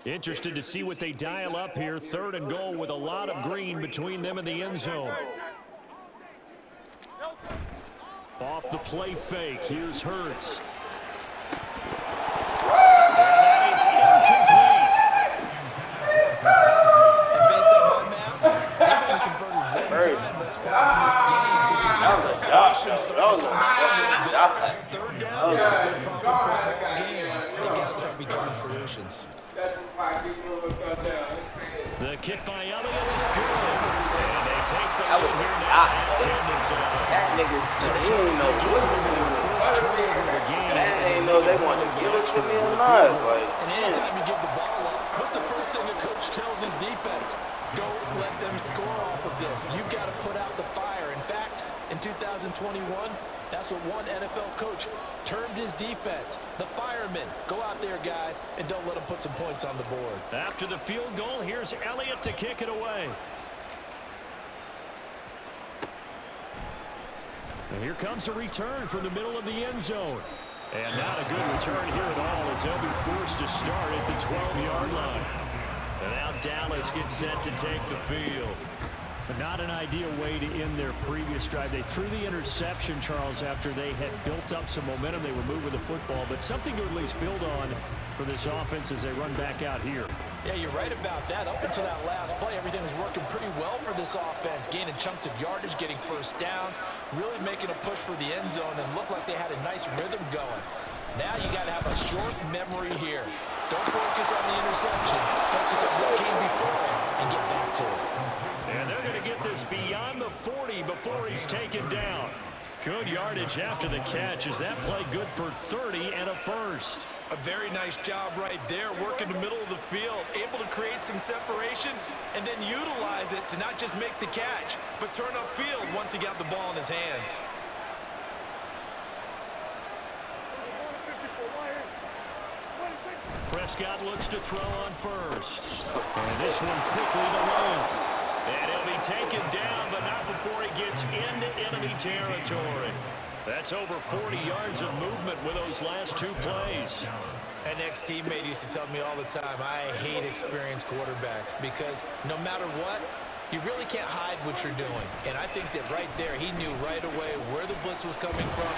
Interested to see what they dial up here. 3rd and goal with a lot of green between them and the end zone. Off the play fake. Here's Hurts. And that is incomplete. And based on my math, they've only converted one time thus far in this game. So you can see the frustration starting to come out a little bit. 3rd down is a good problem for our game. They got to start becoming solutions. The kick by Elliott is good. And they take the lead here now at 10-7. That nigga said he didn't know what to do. That ain't know they wanted to give it to me or not. Like, and anytime you give the ball up, what's the first thing the coach tells his defense? Don't let them score off of this. You've got to put out the fire. In fact, in 2021, that's what one NFL coach termed his defense. The firemen. Go out there, guys, and don't let them put some points on the board. After the field goal, here's Elliott to kick it away. And here comes a return from the middle of the end zone. And not a good return here at all as they'll be forced to start at the 12-yard line. And now Dallas gets set to take the field. But not an ideal way to end their previous drive. They threw the interception, Charles, after they had built up some momentum. They were moving the football, but something to at least build on for this offense as they run back out here. Yeah, you're right about that. Up until that last play, everything was working pretty well for this offense. Gaining chunks of yardage, getting first downs, really making a push for the end zone, and looked like they had a nice rhythm going. Now you got to have a short memory here. Don't focus on the interception. Focus on what came before it and get back to it. And they're going to get this beyond the 40 before he's taken down. Good yardage after the catch. Is that play good for 30 and a first? A very nice job right there, working the middle of the field, able to create some separation and then utilize it to not just make the catch, but turn upfield once he got the ball in his hands. Prescott looks to throw on first. And this one quickly to Long. And he'll be taken down, but not before he gets into enemy territory. That's over 40 yards of movement with those last 2 plays. An ex-teammate used to tell me all the time, I hate experienced quarterbacks because no matter what, you really can't hide what you're doing. And I think that right there, he knew right away where the blitz was coming from.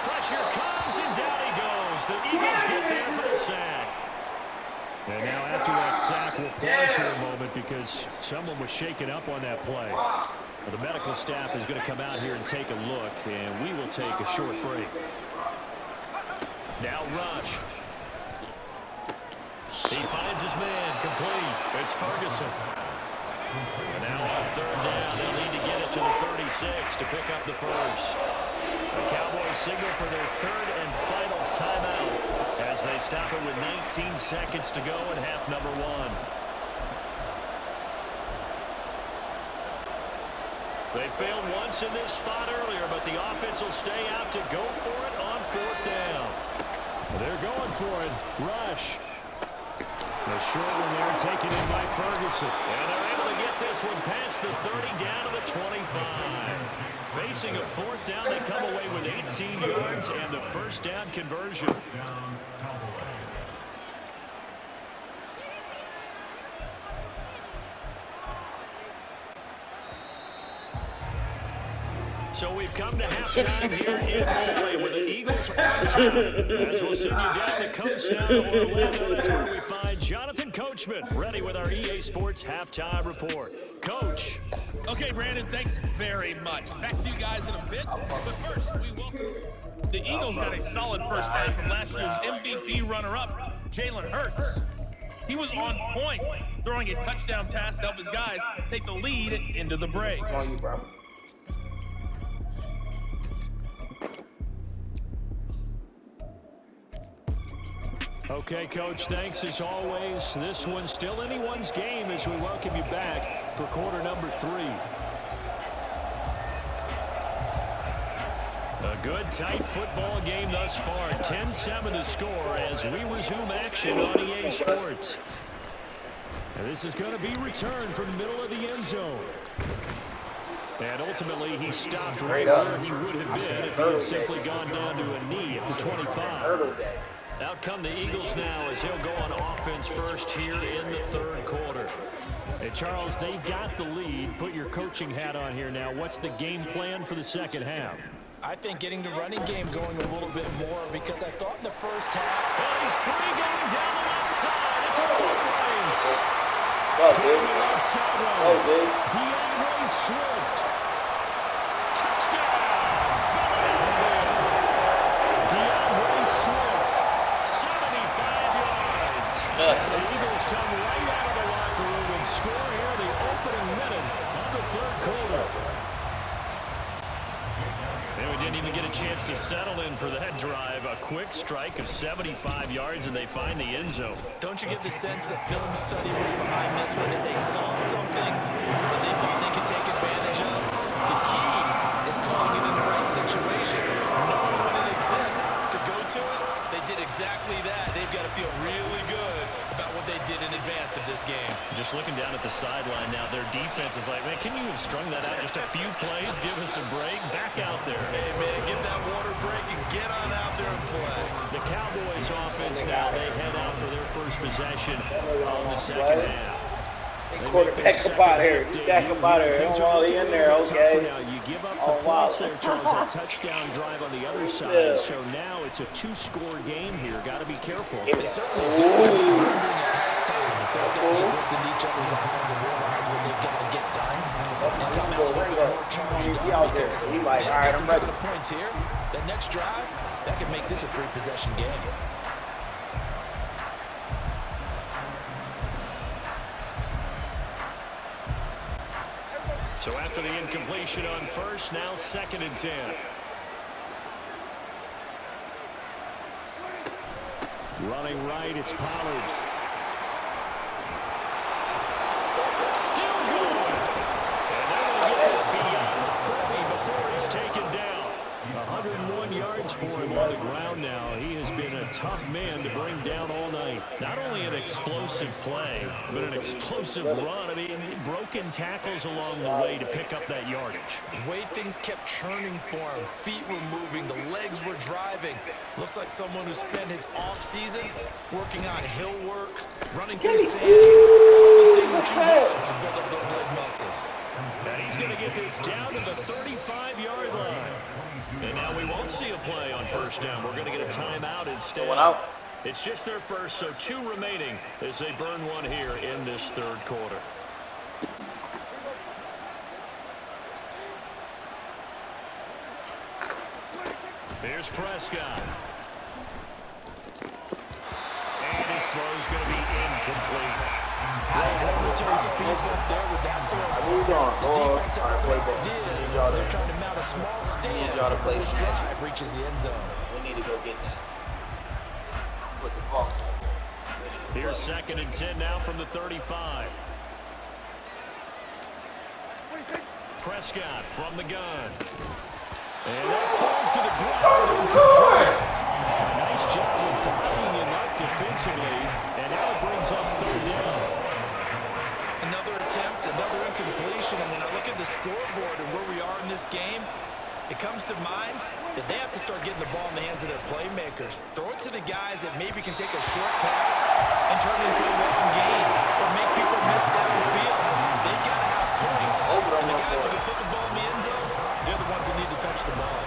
Pressure comes, and down he goes. The Eagles get there for the sack. And now after that sack, we'll pause for a moment because someone was shaken up on that play. Well, the medical staff is going to come out here and take a look, and we will take a short break. Now Rush. He finds his man, complete. It's Ferguson. And now on 3rd down, they'll need to get it to the 36 to pick up the first. The Cowboys signal for their 3rd and final timeout as they stop it with 19 seconds to go in half number 1. They failed once in this spot earlier, but the offense will stay out to go for it on 4th down. They're going for it. Rush. The short one there taken in by Ferguson. And they're able to get this one past the 30 down to the 25. Facing a 4th down, they come away with 18 yards and the first down conversion. So we've come to halftime here in Philly with the Eagles on top. As we'll send you down the coast now to Orlando, that's where we find Jonathan Coachman ready with our EA Sports Halftime Report. Coach. Okay, Brandon, thanks very much. Back to you guys in a bit. But first, we welcome the Eagles got a solid first half from last year's MVP runner-up, Jalen Hurts. He was on point, throwing a touchdown pass to help his guys take the lead into the break. on you, bro. Okay, Coach, thanks as always. This one's still anyone's game as we welcome you back for quarter number 3. A good, tight football game thus far. 10-7 the score as we resume action on EA Sports. And this is going to be returned from the middle of the end zone. And ultimately, he stopped right where he would have been if he had simply gone down to a knee at the 25. Out come the Eagles now as he'll go on offense first here in the third quarter. Hey, Charles, they've got the lead. Put your coaching hat on here now. What's the game plan for the second half? I think getting the running game going a little bit more because I thought in the first half. And he's free going down the left side. It's a foot race. Go, Down dude. the left sideline. Go, dude. DeAndre Swift. Touchdown, Philadelphia. DeAndre Swift, 75 yards. The Eagles come right out of the locker room and score here the opening minute of the third quarter. And we didn't even get a chance to settle in for that drive. A quick strike of 75 yards, and they find the end zone. Don't you get the sense that film study was behind this one, that they saw something that they thought they could take advantage of? The key is calling it in the right situation, knowing when it exists to go to it. They did exactly that. They've got to feel really good about what they did in advance of this game. Just looking down at the sideline now, their defense is like, man, can you have strung that out just a few plays? Give us a break. Back out there. Hey, man, give that water break and get on out there and play. The Cowboys offense now, they head out for their first possession on the second half. Quarterback up out here. Back up out here. Oh, he in there, okay. Now you give up the points there, Charles. A touchdown drive on the other side. So now it's a two-score game here. Got to be careful. They certainly do. Wondering at halftime if those guys just looked into each other's eyes and realize what they've got to get done and come out a little bit more charged up because he like, all right, I'm ready. Couple of points here. That next drive, that could make this a three-possession game. So after the incompletion on first, now 2nd and 10. Running right, it's Pollard. Still going. And they're going to get this beyond the 40 before it's taken down. 101 yards for him on the ground now. He has been a tough man to bring down all night. Not only an explosive play, but an explosive run. I mean, broken tackles along the way to pick up that yardage. The way things kept churning for him, feet were moving, the legs were driving. Looks like someone who spent his off-season working on hill work, running through sand, all the things that you want to build up those leg muscles. And he's going to get this down to the 35-yard line. And now we won't see a play on first down. We're going to get a timeout instead. It's just their first, so 2 remaining as they burn one here in this third quarter. Here's Prescott. And his throw's going to be incomplete. Momentary speed up there with that throw. The defense out there is they're trying to mount a small stand. Y'all to play This snatch. drive reaches the end zone. We need to go get that. Put the box out there. Here's 2nd and 10 now from the 35. Prescott from the gun. And that falls to the ground. A nice job of bodying him up defensively. And now it brings up 3rd down. Another attempt, another incompletion. And when I look at the scoreboard and where we are in this game, it comes to mind that they have to start getting the ball in the hands of their playmakers. Throw it to the guys that maybe can take a short pass and turn it into a long gain or make people miss downfield. They've got to have points. And the guys who can put the ball in the end zone, they're the ones that need to touch the ball.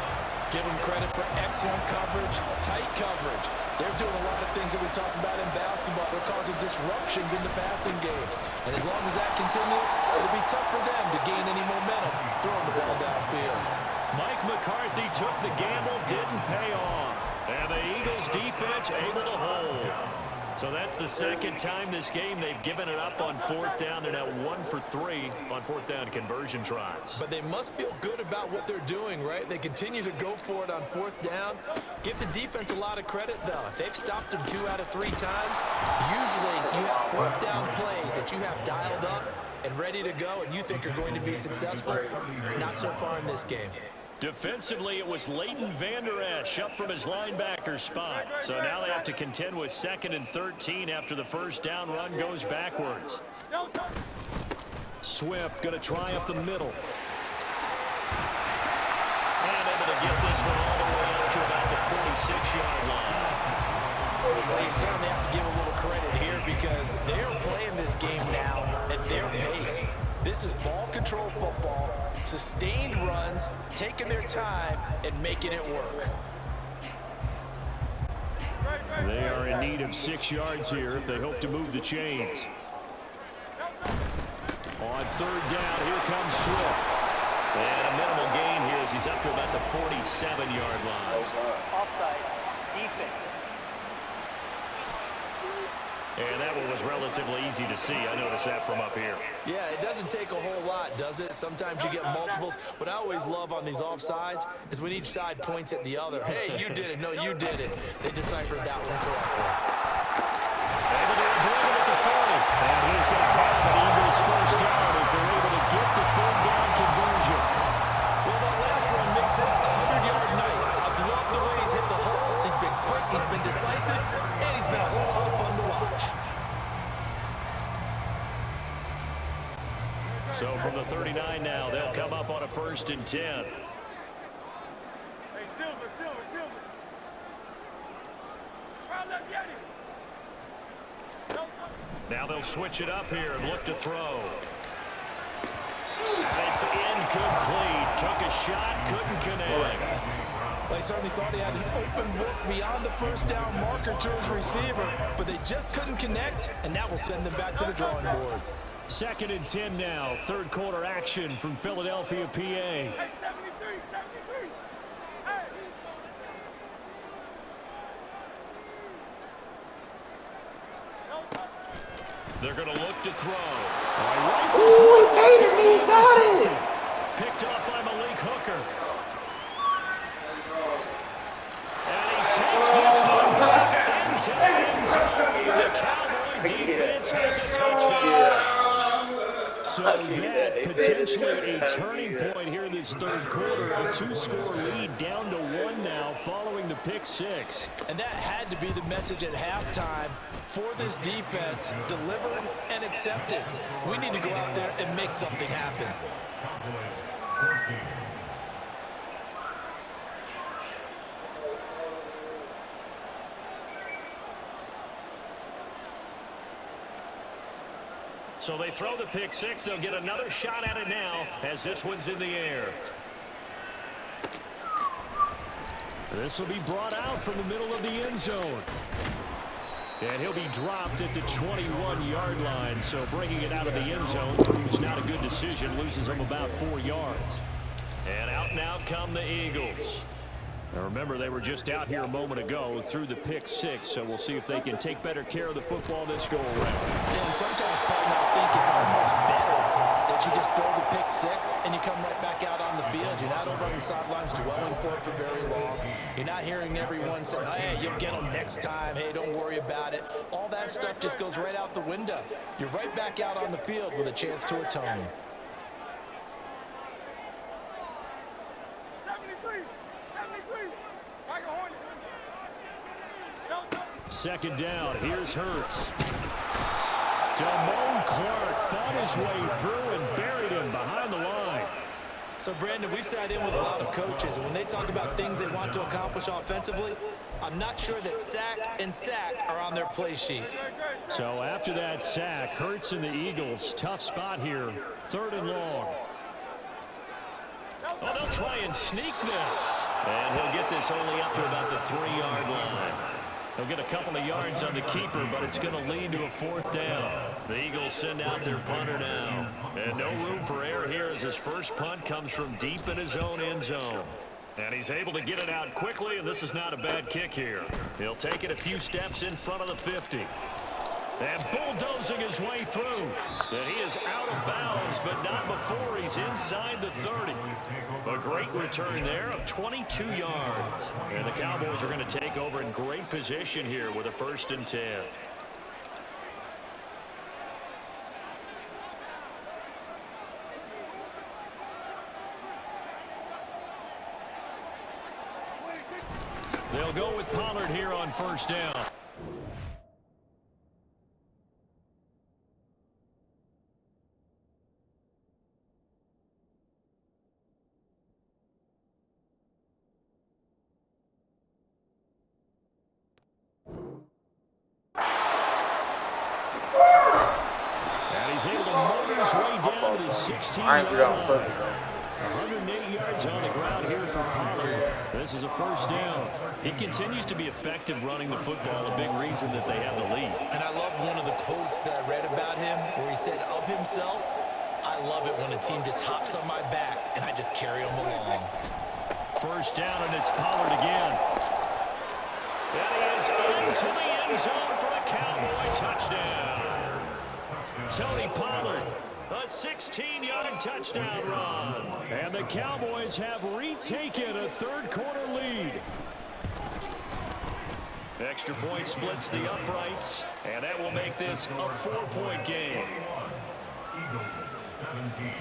Give them credit for excellent coverage, tight coverage. They're doing a lot of things that we talk about in basketball. They're causing disruptions in the passing game. And as long as that continues, it'll be tough for them to gain any momentum throwing the ball downfield. Mike McCarthy took the gamble, didn't pay off. And the Eagles defense able to hold. So that's the 2nd time this game they've given it up on 4th down. They're now 1 for 3 on 4th down conversion tries. But they must feel good about what they're doing, right? They continue to go for it on 4th down. Give the defense a lot of credit, though. They've stopped them 2 out of 3 times. Usually you have 4th down plays that you have dialed up and ready to go and you think are going to be successful. Not so far in this game. Defensively, it was Leighton Vander Esch up from his linebacker spot. So now they have to contend with 2nd and 13 after the first down run goes backwards. Swift going to try up the middle. And able to get this one all the way up to about the 46-yard line. Well, you certainly have to give a little credit here because they're playing this game now at their pace. This is ball control football, sustained runs, taking their time and making it work. They are in need of 6 yards here if they hope to move the chains. On third down, here comes Swift. And a minimal gain here as he's up to about the 47-yard line. Offside, defense. And that one was relatively easy to see. I noticed that from up here. Yeah, it doesn't take a whole lot, does it? Sometimes you get multiples. What I always love on these offsides is when each side points at the other. Hey, you did it. No, you did it. They deciphered that one correctly. Able to avoid it at the 40. And he's going to have an Eagles first down as they're able to get the third down conversion. Well, that last one makes this a 100-yard night. I've loved the way he's hit the holes. He's been quick, he's been decisive, and he's been a whole lot of fun to watch. So from the 39 now, they'll come up on a 1st and 10. Hey, Silver. Round up, get him. Now they'll switch it up here and look to throw. And it's incomplete. Took a shot, couldn't connect. They certainly thought he had an open look beyond the first down marker to his receiver, but they just couldn't connect, and that will send them back to the drawing board. 2nd and 10 now. Third quarter action from Philadelphia, PA. Hey, 73. Hey. They're going to look to throw. He got it. Picked up by Malik Hooker. And he takes this one into the end zone. The Cowboy defense has a touchdown. So that potentially a turning point here in this third quarter. A 2-score lead down to 1 now following the pick 6. And that had to be the message at halftime for this defense. Delivered and accepted. We need to go out there and make something happen. So they throw the pick 6. They'll get another shot at it now as this one's in the air. This will be brought out from the middle of the end zone. And he'll be dropped at the 21-yard line. So bringing it out of the end zone proves not a good decision. Loses him about 4 yards. And out come the Eagles. Now remember, they were just out here a moment ago through the pick 6, so we'll see if they can take better care of the football this go around. And sometimes, partner, I think it's almost better that you just throw the pick 6 and you come right back out on the field. You're not over on the sidelines dwelling for it for very long. You're not hearing everyone say, hey, you'll get them next time. Hey, don't worry about it. All that stuff just goes right out the window. You're right back out on the field with a chance to atone. 2nd down. Here's Hurts. Damone Clark fought his way through and buried him behind the line. So, Brandon, we've sat in with a lot of coaches, and when they talk about things they want to accomplish offensively, I'm not sure that sack and sack are on their play sheet. So after that sack, Hurts and the Eagles, tough spot here. 3rd and long. Oh, they'll try and sneak this. And he'll get this only up to about the 3-yard line. He'll get a couple of yards on the keeper, but it's going to lead to a 4th down. The Eagles send out their punter now. And no room for error here as his first punt comes from deep in his own end zone. And he's able to get it out quickly, and this is not a bad kick here. He'll take it a few steps in front of the 50. And bulldozing his way through. And he is out of bounds, but not before he's inside the 30. A great return there of 22 yards. And the Cowboys are going to take over in great position here with a 1st and 10. They'll go with Pollard here on 1st down. is able to motor his way down to the 16-yard line. 108 yards on the ground here for Pollard. This is a first down. He continues to be effective running the football, a big reason that they have the lead. And I love one of the quotes that I read about him where he said of himself, "I love it when a team just hops on my back and I just carry them along." First down, and it's Pollard again. And he is into the end zone for a Cowboy touchdown. Tony Pollard, a 16-yard touchdown run. And the Cowboys have retaken a third-quarter lead. Extra point splits the uprights, and that will make this a 4-point game. Eagles 17.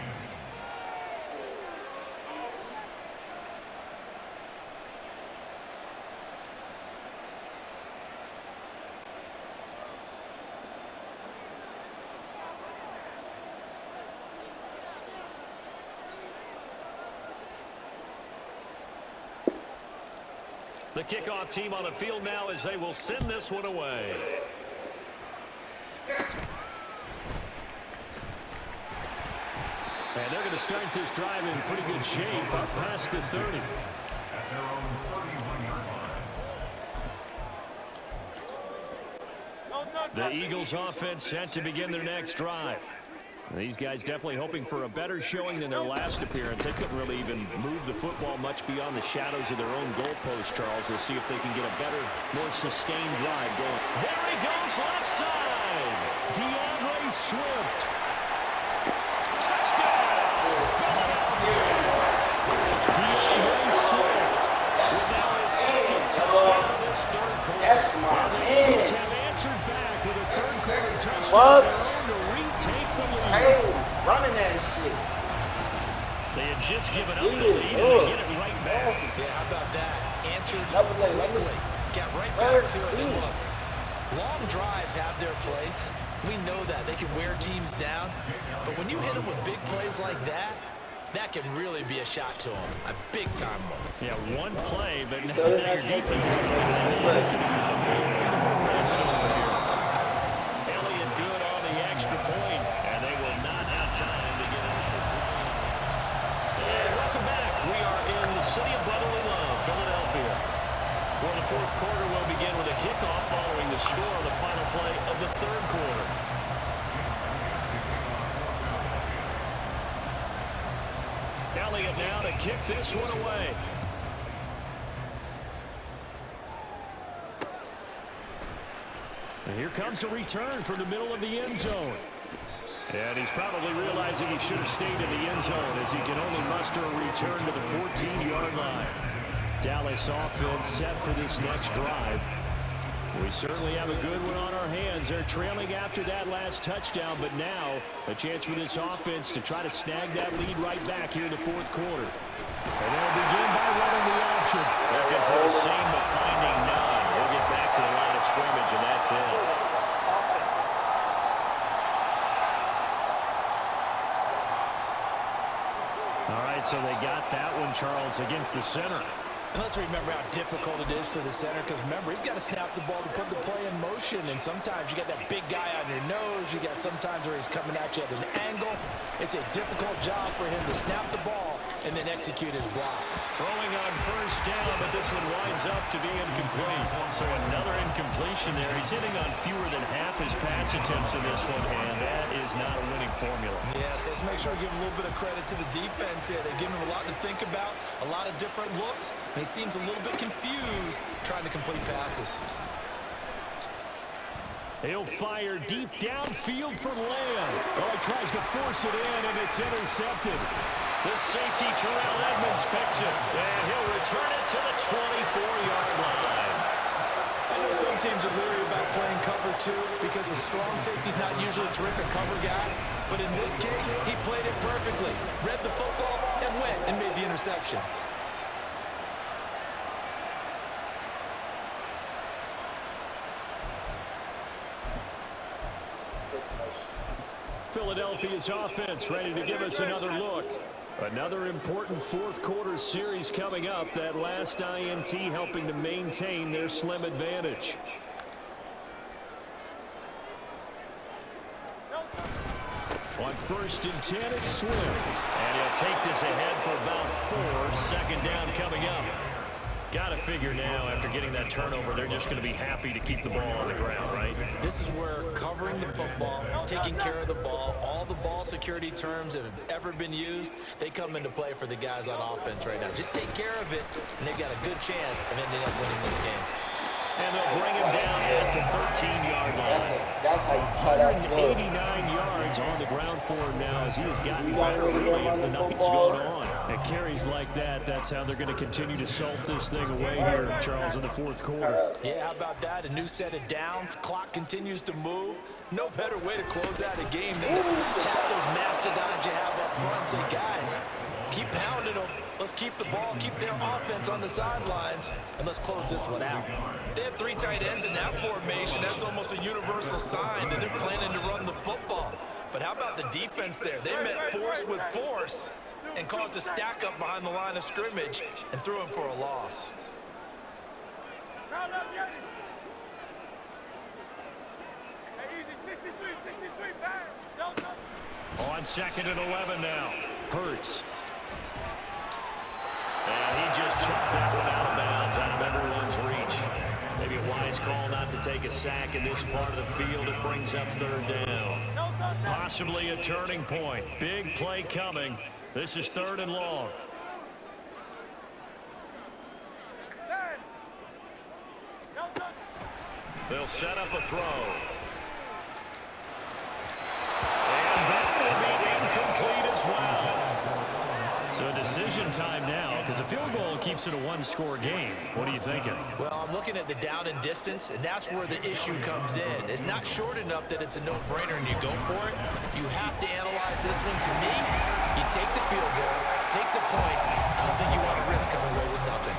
The kickoff team on the field now as they will send this one away. And they're going to start this drive in pretty good shape up past the 30. At their own 31-yard line. The Eagles offense set to begin their next drive. These guys definitely hoping for a better showing than their last appearance. They couldn't really even move the football much beyond the shadows of their own goalpost, Charles. We'll see if they can get a better, more sustained drive going. There he goes, left side. DeAndre Swift. Touchdown! DeAndre Swift with now his second touchdown of this third quarter. That's my The man. Eagles have answered back with a third-quarter touchdown of their own to retake the lead. Hey, running that shit. They had just given up the lead, and they get it right back. Yeah, how about that? Answered Double leg, quickly. Got right back to it. And look, long drives have their place. We know that. They can wear teams down. But when you hit them with big plays like that, that can really be a shot to them. A big-time one. Yeah, one play, but now your defense is probably saying, "Look at the rest over here." Elliott good on the extra point, and they will not have time to get another play. And welcome back. We are in the city of brotherly love, Philadelphia. Well, the fourth quarter will begin with a kickoff following the score on the final play of the third quarter. Elliott now to kick this one away. And here comes a return from the middle of the end zone. And he's probably realizing he should have stayed in the end zone as he can only muster a return to the 14-yard line. Dallas offense set for this next drive. We certainly have a good one on our hands. They're trailing after that last touchdown, but now a chance for this offense to try to snag that lead right back here in the fourth quarter. And they'll begin by running the option. Looking for the seam, but finding none. We'll get back to the line of scrimmage, and that's it. All right, so they got that one, Charles, against the center. And let's remember how difficult it is for the center, because remember, he's got to snap the ball to put the play in motion, and sometimes you got that big guy on your nose. You got sometimes where he's coming at you at an angle. It's a difficult job for him to snap the ball and then execute his block. Throwing on first down, but this one winds up to be incomplete. So another incompletion there. He's hitting on fewer than half his pass attempts in this one, and that is not a winning formula. Yes, let's make sure we give a little bit of credit to the defense here. They've given him a lot to think about, a lot of different looks, and he seems a little bit confused trying to complete passes. He'll fire deep downfield for Lamb. Oh, he tries to force it in, and it's intercepted. The safety, Terrell Edmonds, picks it, and he'll return it to the 24-yard line. I know some teams are leery about playing cover two because the strong safety's not usually a terrific cover guy, but in this case, he played it perfectly, read the football, and went and made the interception. Philadelphia's offense ready to give us another look. Another important fourth quarter series coming up. That last INT helping to maintain their slim advantage. On 1st and 10, it's Swift. And he'll take this ahead for about 4. Second down coming up. Got to figure now, after getting that turnover, they're just going to be happy to keep the ball on the ground, right? This is where covering the football, taking care of the ball, all the ball security terms that have ever been used, they come into play for the guys on offense right now. Just take care of it, and they've got a good chance of ending up winning this game. And they'll bring him down at the 13-yard line. That's how you cut out 89 yards on the ground for him now as he has gotten better really as the night's going on. And carries like that, that's how they're going to continue to salt this thing away here, Charles, in the 4th quarter. Yeah, how about that? A new set of downs. Clock continues to move. No better way to close out a game than to tap those mastodons you have up front and say, guys, keep pounding them. Let's keep the ball, keep their offense on the sidelines, and let's close this one out. They have 3 tight ends in that formation. That's almost a universal sign that they're planning to run the football. But how about the defense there? They met force with force and caused a stack up behind the line of scrimmage and threw him for a loss. On 2nd and 11 now. Hurts. And he just chucked that one out of bounds, out of everyone's reach. Maybe a wise call not to take a sack in this part of the field. It brings up 3rd down. Possibly a turning point. Big play coming. This is 3rd and long. They'll set up a throw. And that will be incomplete as well. So decision time now, because a field goal keeps it a 1-score game. What are you thinking? Well, I'm looking at the down and distance, and that's where the issue comes in. It's not short enough that it's a no-brainer and you go for it. You have to analyze this one. To me, you take the field goal, take the points. I don't think you want to risk coming away with nothing.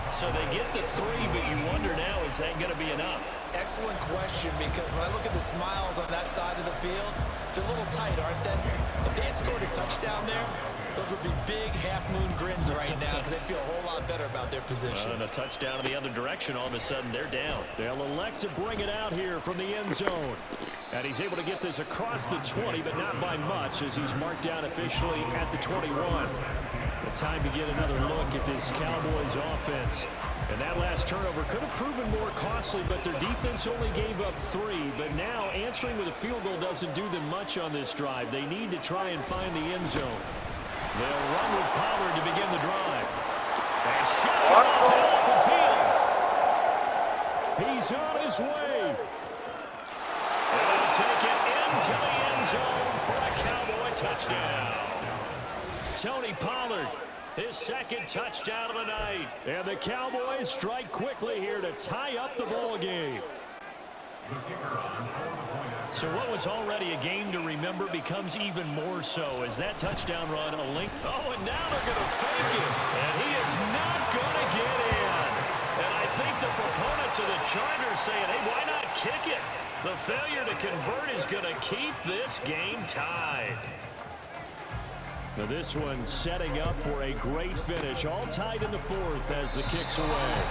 So they get the 3, but you wonder now, is that going to be enough? Excellent question, because when I look at the smiles on that side of the field, they're a little tight, aren't they? If they had scored a touchdown there, those would be big half-moon grins right now because they'd feel a whole lot better about their position. And a touchdown in the other direction, all of a sudden they're down. They'll elect to bring it out here from the end zone. And he's able to get this across the 20, but not by much as he's marked down officially at the 21. The time to get another look at this Cowboys offense. And that last turnover could have proven more costly, but their defense only gave up 3. But now answering with a field goal doesn't do them much on this drive. They need to try and find the end zone. They'll run with Pollard to begin the drive. And shot off the field. He's on his way. And they'll take it into the end zone for a Cowboy touchdown. Tony Pollard, his 2nd touchdown of the night. And the Cowboys strike quickly here to tie up the ball game. So what was already a game to remember becomes even more so as that touchdown run a link. Oh, and now they're going to fake it. And he is not going to get in. And I think the proponents of the Chargers saying, hey, why not kick it? The failure to convert is going to keep this game tied. Now this one setting up for a great finish. All tied in the 4th as the kick's away.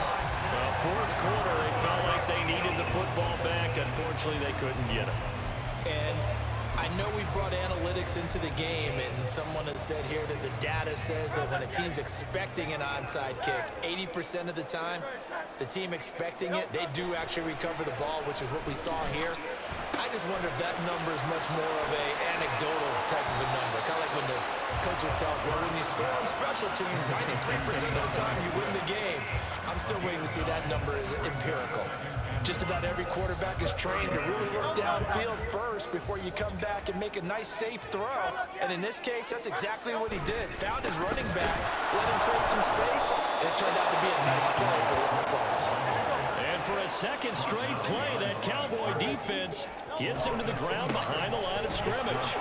4th quarter, they felt like they needed the football back. Unfortunately, they couldn't get it. And I know we brought analytics into the game, and someone has said here that the data says that when a team's expecting an onside kick, 80% of the time, the team expecting it, they do actually recover the ball, which is what we saw here. I just wonder if that number is much more of an anecdotal type of a number. Kind of like when the coaches tell us, well, when you score on special teams, 93% of the time you win the game. I'm still waiting to see that number is empirical. Just about every quarterback is trained to really look downfield first before you come back and make a nice, safe throw. And in this case, that's exactly what he did. Found his running back, let him create some space, and it turned out to be a nice play for the offense. And for a 2nd straight play, that Cowboy defense gets him to the ground behind the line of scrimmage.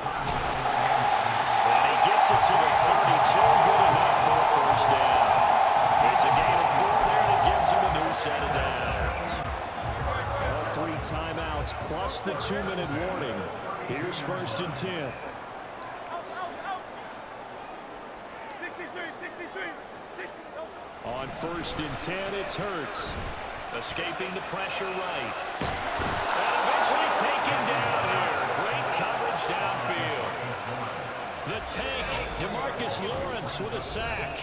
And he gets it to the 32, good enough for a 1st down. It's a gain of 4 there that gives him a new set of downs. All 3 timeouts plus the 2-minute warning. Here's 1st and 10. On 1st and 10, it's Hurts. Escaping the pressure right. And eventually taken down here. Great coverage downfield. Hurts with a sack.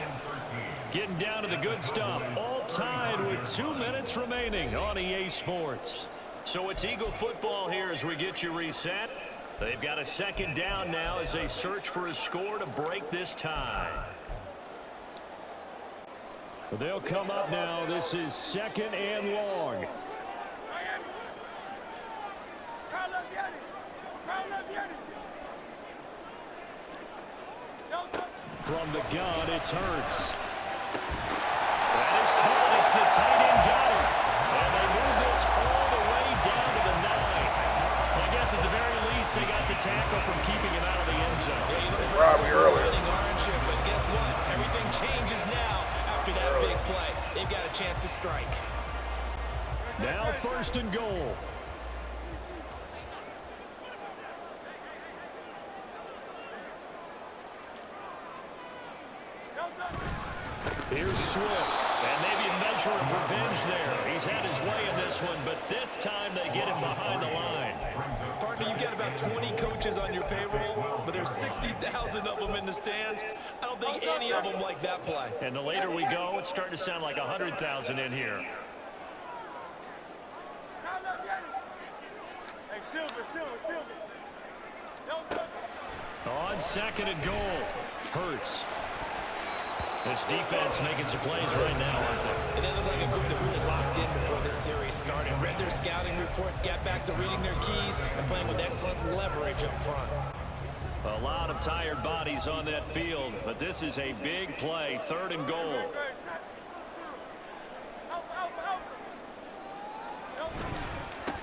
Getting down to the good stuff. All tied with 2 minutes remaining on EA Sports. So it's Eagle football here as we get you reset. They've got a second down now as they search for a score to break this tie. They'll come up now. This is 2nd and long. From the gun, it's Hurts. That is caught. It's the tight end got it. And they move this all the way down to the 9. I guess at the very least, they got the tackle from keeping him out of the end zone. Yeah, you know, Robbie earlier. But guess what? Everything changes now after that big play. They've got a chance to strike. Now 1st and goal. Here's Swift, and maybe a measure of revenge there. He's had his way in this one, but this time they get him behind the line. Partner, you got about 20 coaches on your payroll, but there's 60,000 of them in the stands. I don't think any of them like that play. And the later we go, it's starting to sound like 100,000 in here. On 2nd and goal, Hurts. This defense making some plays right now, aren't they? And they look like a group that really locked in before this series started. Read their scouting reports, got back to reading their keys, and playing with excellent leverage up front. A lot of tired bodies on that field, but this is a big play. 3rd and goal.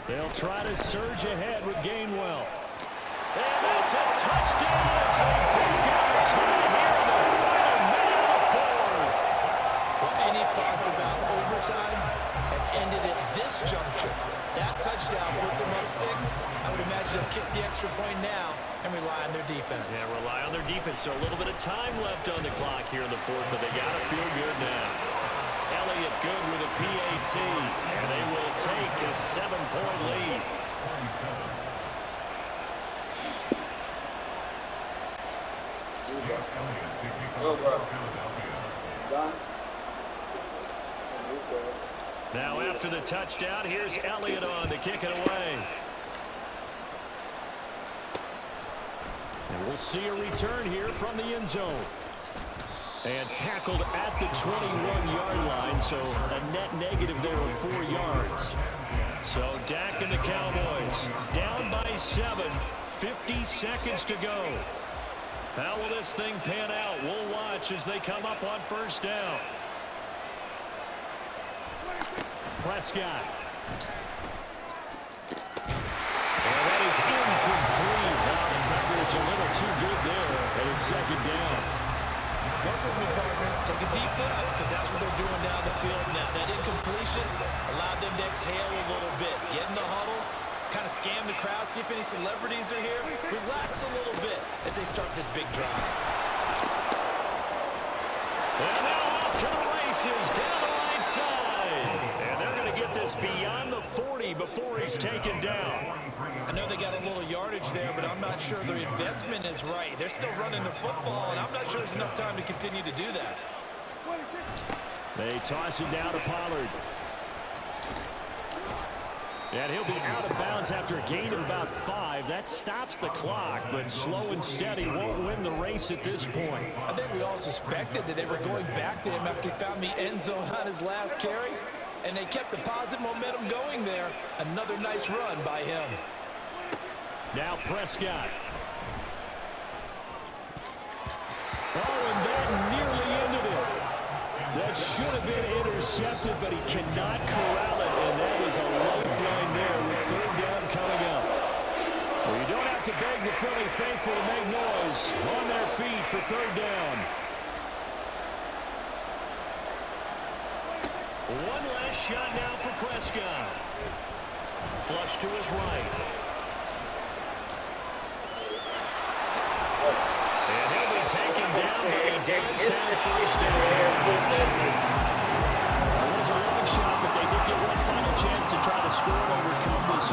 They'll try to surge ahead with Gainwell. And that's a touchdown as they break out a tie here in the final minute of the 4th. Well, any thoughts about overtime have ended at this juncture. That touchdown puts them up 6. I would imagine they'll kick the extra point now and rely on their defense. Yeah, rely on their defense. So a little bit of time left on the clock here in the 4th, but they got to feel good now. Elliott good with a PAT, and they will take a 7-point lead. Now after the touchdown, here's Elliott on to kick it away. And we'll see a return here from the end zone. And tackled at the 21-yard line, so a net negative there of 4 yards. So Dak and the Cowboys down by 7, 50 seconds to go. How will this thing pan out? We'll watch as they come up on 1st down. Prescott. And that is incomplete. Now the coverage a little too good there, and it's 2nd down. Work with me, partner. Take a deep breath, because that's what they're doing down the field now. That incompletion allowed them to exhale a little bit. Get in the huddle, kind of scan the crowd, see if any celebrities are here. Relax a little bit as they start this big drive. And now off to the races, down the right side. And they're going to get this beyond the 40 before he's taken down. I know they got a little yardage there, but I'm not sure their investment is right. They're still running the football, and I'm not sure there's enough time to continue to do that. They toss it down to Pollard. And he'll be out of bounds after a gain of about 5. That stops the clock, but slow and steady won't win the race at this point. I think we all suspected that they were going back to him after he found the end zone on his last carry, and they kept the positive momentum going there. Another nice run by him. Now Prescott. Oh, and that nearly ended it. That should have been intercepted, but he cannot corral it, and that is a lifeline there with 3rd down coming up. Well, you don't have to beg the Philly faithful to make noise. On their feet for 3rd down. One last shot now for Prescott. Flush to his right. And he'll be taken down, but he does have 1st down. It was a long shot, but they did get one final chance to try to score and overcome this.